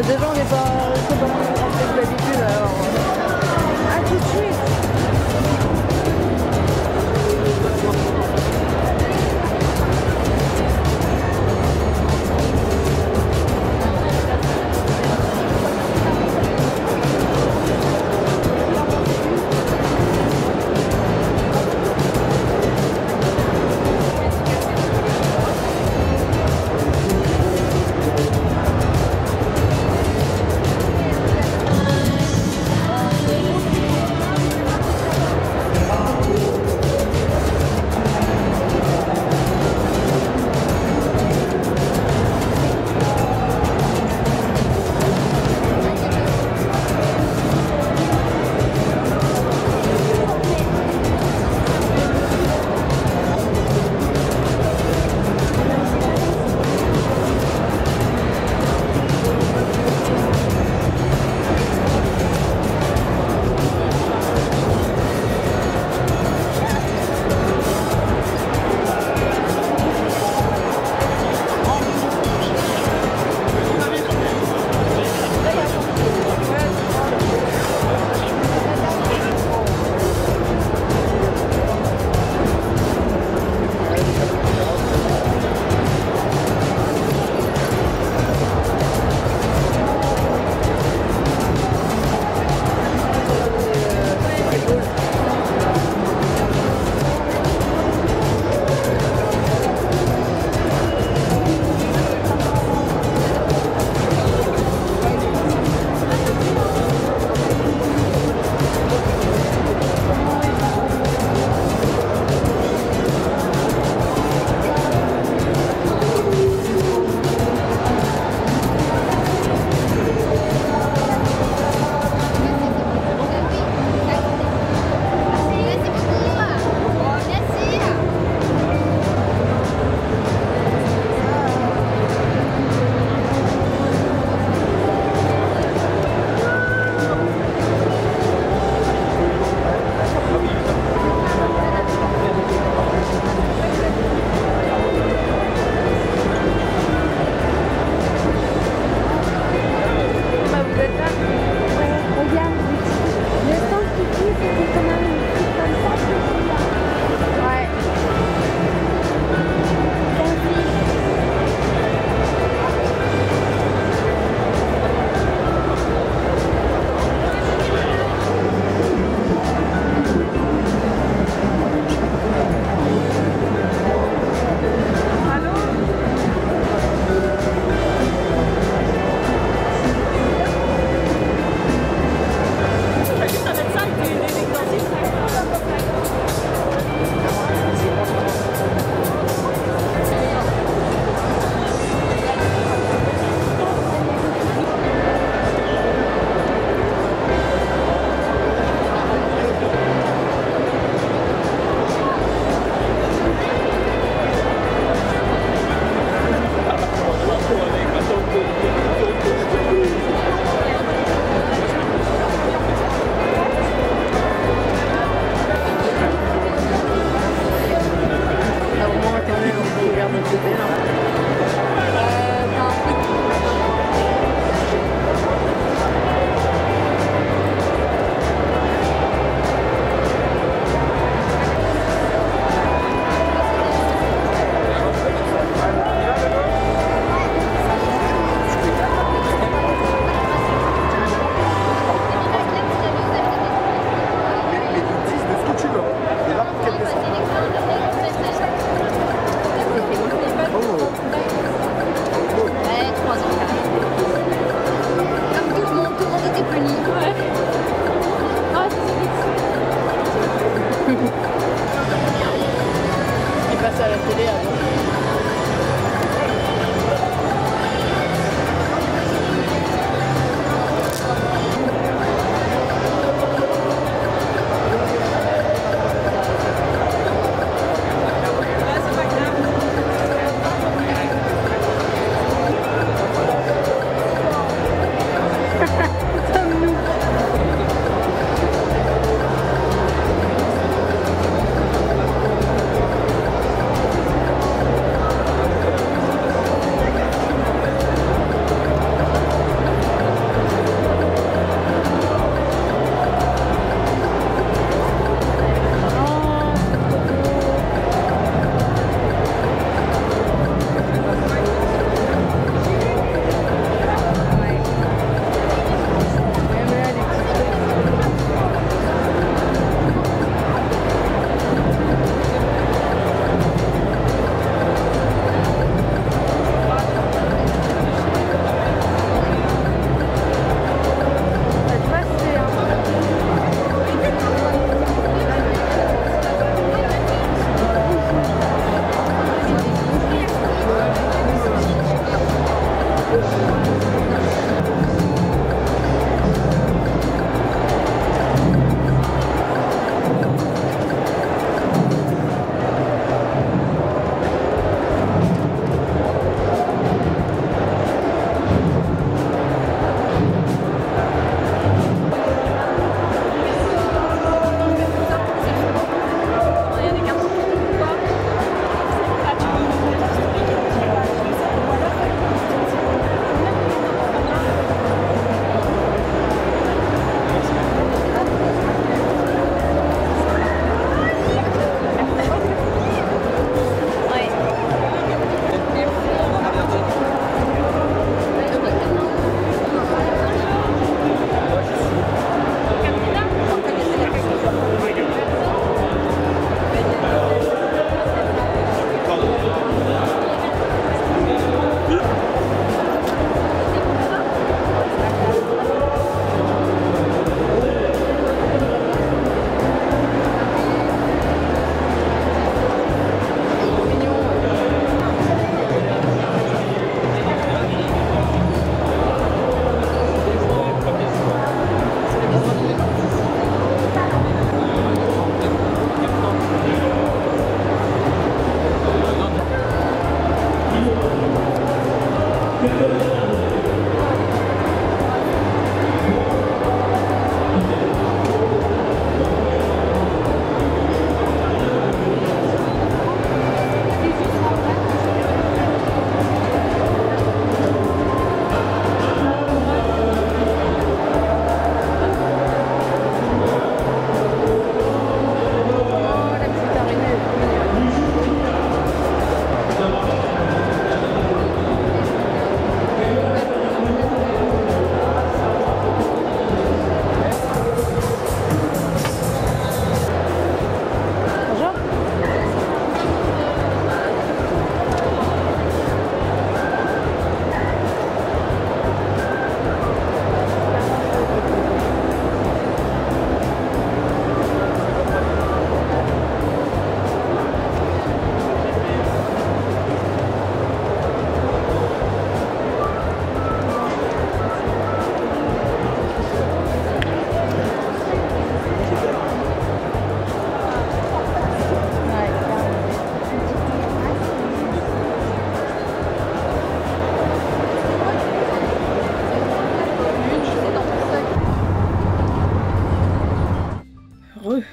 Déjà, on n'est pas totalement plus rentré que d'habitude, alors. À tout de suite!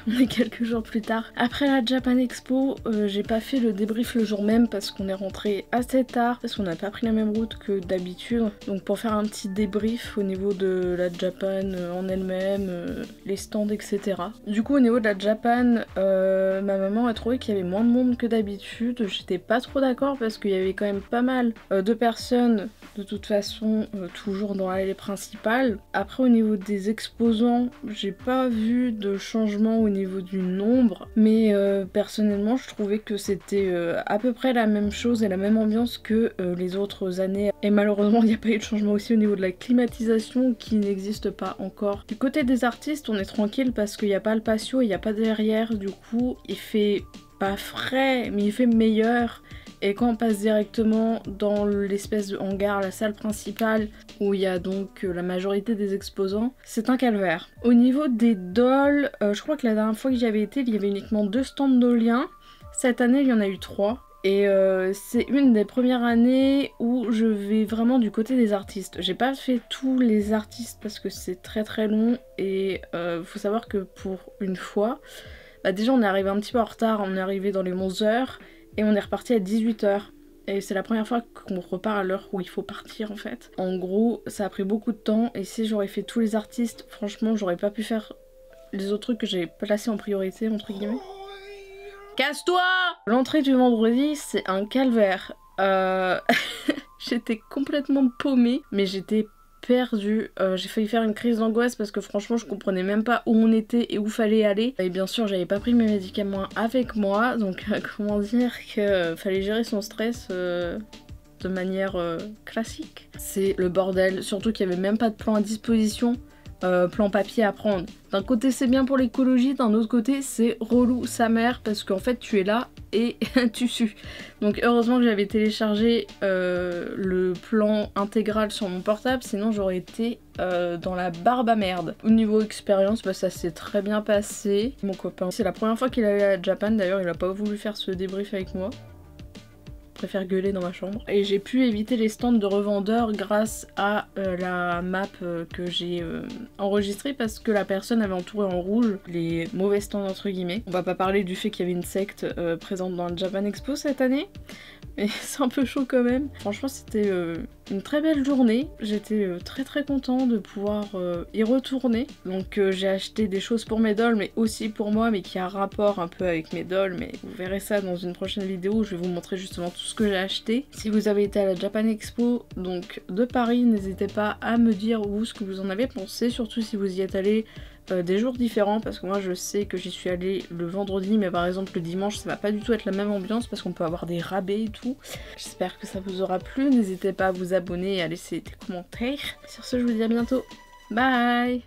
On est quelques jours plus tard. Après la Japan Expo, j'ai pas fait le débrief le jour même parce qu'on est rentré assez tard, parce qu'on n'a pas pris la même route que d'habitude. Donc pour faire un petit débrief au niveau de la Japan en elle-même, les stands, etc. Du coup au niveau de la Japan, ma maman a trouvé qu'il y avait moins de monde que d'habitude. J'étais pas trop d'accord parce qu'il y avait quand même pas mal de personnes de toute façon toujours dans l'allée principale. Après au niveau des exposants, j'ai pas vu de changement au niveau du nombre, mais personnellement je trouvais que c'était à peu près la même chose et la même ambiance que les autres années, et malheureusement il n'y a pas eu de changement aussi au niveau de la climatisation qui n'existe pas encore. Du côté des artistes on est tranquille parce qu'il n'y a pas le patio, il n'y a pas derrière, du coup il fait pas frais mais il fait meilleur. Et quand on passe directement dans l'espèce de hangar, la salle principale, où il y a donc la majorité des exposants, c'est un calvaire. Au niveau des dolls, je crois que la dernière fois que j'y avais été, il y avait uniquement 2 stands dolliens. Cette année, il y en a eu 3. Et c'est une des premières années où je vais vraiment du côté des artistes. J'ai pas fait tous les artistes parce que c'est très très long. Et faut savoir que pour une fois, bah déjà on est arrivé un petit peu en retard, on est arrivé dans les 11h. Et on est reparti à 18h. Et c'est la première fois qu'on repart à l'heure où il faut partir en fait. En gros, ça a pris beaucoup de temps. Et si j'aurais fait tous les artistes, franchement, j'aurais pas pu faire les autres trucs que j'ai placés en priorité, entre guillemets. Casse-toi! L'entrée du vendredi, c'est un calvaire. J'étais complètement paumée, mais j'étais perdue. J'ai failli faire une crise d'angoisse parce que franchement je comprenais même pas où on était et où fallait aller. Et bien sûr j'avais pas pris mes médicaments avec moi, donc comment dire que fallait gérer son stress de manière classique. C'est le bordel, surtout qu'il y avait même pas de plan à disposition. Plan papier à prendre. D'un côté c'est bien pour l'écologie, d'un autre côté c'est relou sa mère parce qu'en fait tu es là et tu sues. Donc heureusement que j'avais téléchargé le plan intégral sur mon portable, sinon j'aurais été dans la barbe à merde. Au niveau expérience, bah, ça s'est très bien passé. Mon copain, c'est la première fois qu'il allait à Japan d'ailleurs, il a pas voulu faire ce débrief avec moi. Préfère gueuler dans ma chambre. Et j'ai pu éviter les stands de revendeurs grâce à la map que j'ai enregistrée parce que la personne avait entouré en rouge les mauvais stands entre guillemets. On va pas parler du fait qu'il y avait une secte présente dans le Japan Expo cette année, mais c'est un peu chaud quand même. Franchement c'était une très belle journée, j'étais très très content de pouvoir y retourner. Donc j'ai acheté des choses pour mes dolls mais aussi pour moi, mais qui a rapport un peu avec mes dolls, mais vous verrez ça dans une prochaine vidéo où je vais vous montrer justement tout ce que j'ai acheté. Si vous avez été à la Japan Expo donc de Paris, n'hésitez pas à me dire vous ce que vous en avez pensé, surtout si vous y êtes allé des jours différents, parce que moi je sais que j'y suis allée le vendredi, mais par exemple le dimanche ça va pas du tout être la même ambiance parce qu'on peut avoir des rabais et tout. J'espère que ça vous aura plu, n'hésitez pas à vous abonner et à laisser des commentaires. Sur ce je vous dis à bientôt, bye.